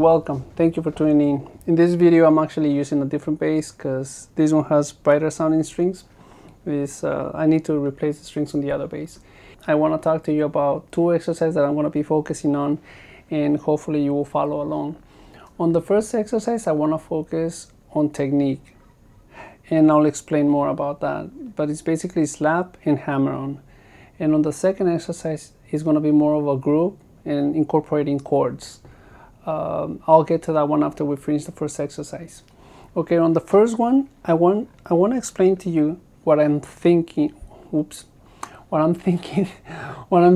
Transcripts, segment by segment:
welcome. Thank you for tuning in. In this video, I'm actually using a different bass because this one has brighter sounding strings. I need to replace the strings on the other bass. I want to talk to you about two exercises that I'm going to be focusing on, and hopefully you will follow along. On the first exercise, I want to focus on technique, and I'll explain more about that. But it's basically slap and hammer-on. And on the second exercise, it's going to be more of a groove and incorporating chords. I'll get to that one after we finish the first exercise. Okay, on the first one, I want to explain to you what I'm thinking. What I'm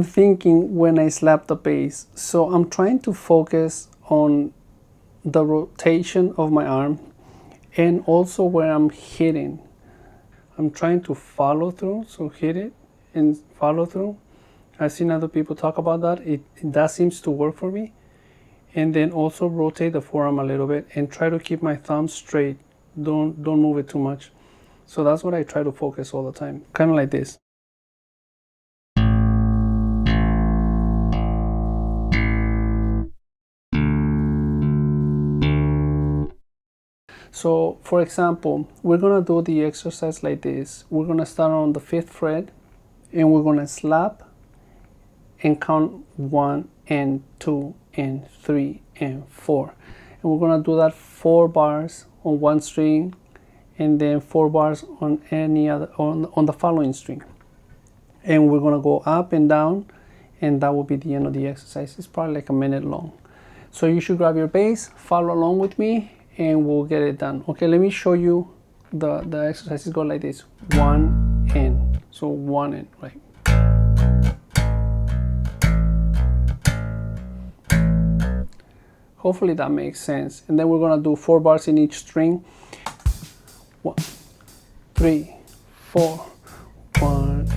thinking when I slap the bass. So I'm trying to focus on the rotation of my arm and also where I'm hitting. I'm trying to follow through, so hit it and follow through. I've seen other people talk about that. That seems to work for me. And then also rotate the forearm a little bit and try to keep my thumb straight. Don't move it too much. So that's what I try to focus all the time, kind of like this. So for example, we're gonna do the exercise like this. We're gonna start on the 5th fret and we're gonna slap and count 1 and 2 and 3 and 4, and we're gonna do that 4 bars on one string and then 4 bars on any other on the following string, and we're gonna go up and down, and that will be the end of the exercise. It's probably like a minute long, so you should grab your bass, follow along with me, and we'll get it done. Okay, let me show you the exercises. Go like this: 1 and, so 1 and, right. Hopefully that makes sense. And then we're gonna do 4 bars in each string. 1, 3, 4, 1.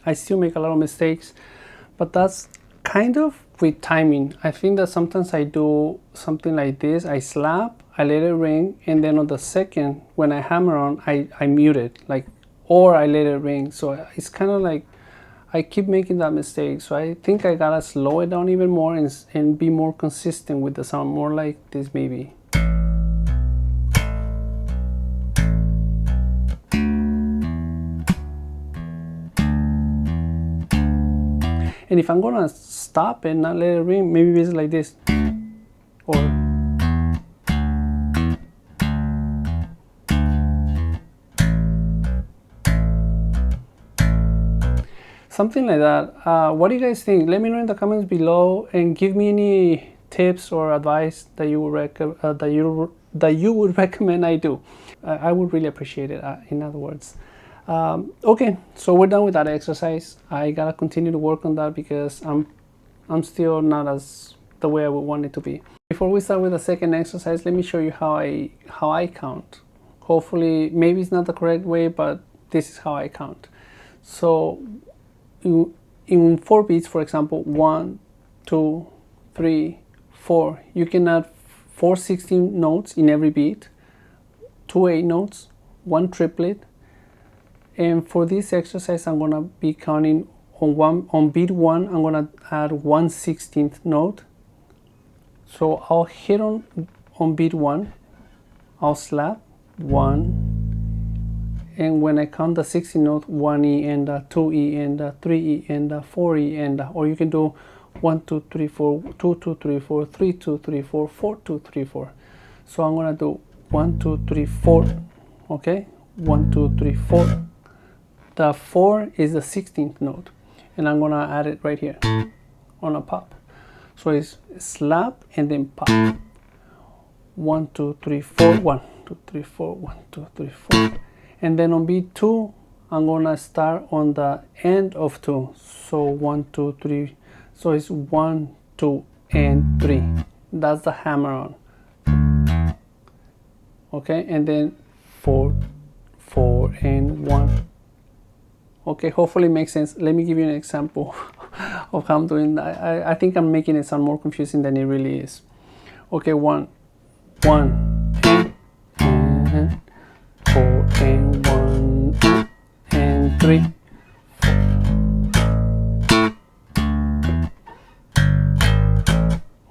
I still make a lot of mistakes, but that's kind of with timing. I think that sometimes I do something like this. I slap, I let it ring, and then on the second, when I hammer on, I mute it, like, or I let it ring. So it's kind of like I keep making that mistake. So I think I gotta slow it down even more and be more consistent with the sound, more like this maybe. And if I'm gonna stop and not let it ring, maybe it's like this, or something like that. What do you guys think? Let me know in the comments below and give me any tips or advice that you would recommend I do. I would really appreciate it, in other words. Okay, so we're done with that exercise. I gotta continue to work on that because I'm still not as the way I would want it to be. Before we start with the second exercise, let me show you how I count. Hopefully, maybe it's not the correct way, but this is how I count. So in 4 beats, for example, 1, 2, 3, 4, you can add 4 16 notes in every beat, 2 8 notes, 1 triplet. And for this exercise, I'm gonna be counting on beat 1. I'm gonna add 1 16th note. So I'll hit on beat 1. I'll slap 1, and when I count the 16th note, 1E and 2E and 3E and 4E and or you can do 1 2 3 4 2 2 3 4 3 2 3 4 4 2 3 4. So I'm gonna do 1 2 3 4. Okay, 1 2 3 4. The 4 is the 16th note, and I'm gonna add it right here on a pop. So it's slap and then pop. 1 2 3 4 1 2 3 4 1 2 3 4. And then on beat 2, I'm gonna start on the end of 2. So 1 2 3. So it's 1 2 and 3. That's the hammer-on. Okay, and then 4 4 and 1. Okay, hopefully it makes sense. Let me give you an example of how I'm doing that. I think I'm making it sound more confusing than it really is. Okay, 1 1 and 4 and 1 and 3.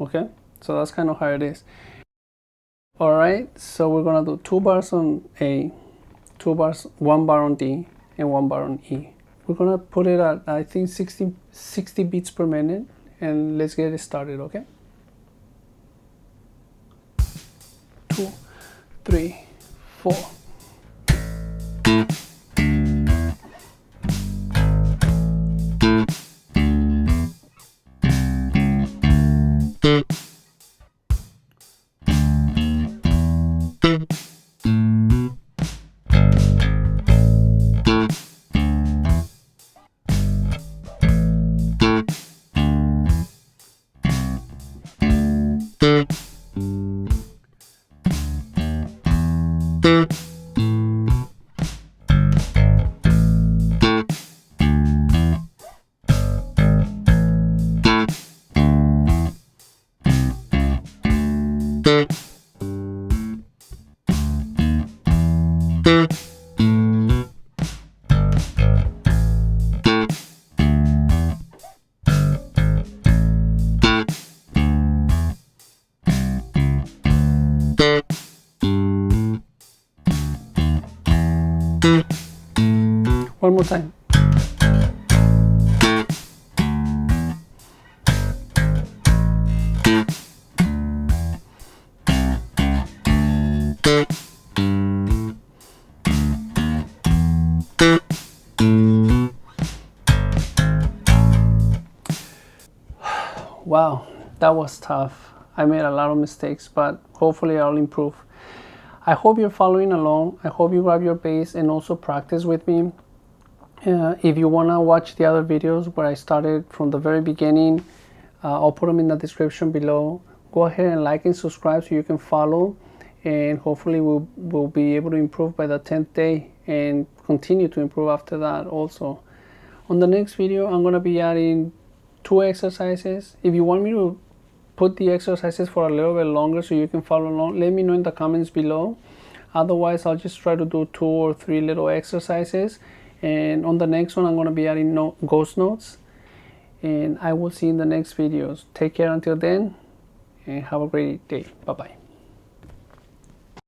Okay, so that's kind of how it is. All right, so we're gonna do 2 bars on A, 2 bars, 1 bar on D, and 1 bar on E. We're gonna put it at, I think, 60 beats per minute, and let's get it started. Okay, 2 3 4. One more time. Wow, that was tough. I made a lot of mistakes, but hopefully I'll improve. I hope you're following along. I hope you grab your bass and also practice with me. If you want to watch the other videos where I started from the very beginning, I'll put them in the description below. Go ahead and like and subscribe so you can follow, and hopefully we'll be able to improve by the 10th day and continue to improve after that also. On the next video, I'm going to be adding 2 exercises. If you want me to put the exercises for a little bit longer so you can follow along, let me know in the comments below. Otherwise, I'll just try to do 2 or 3 little exercises. And on the next one, I'm going to be adding ghost notes. And I will see you in the next videos. Take care until then, and have a great day. Bye-bye.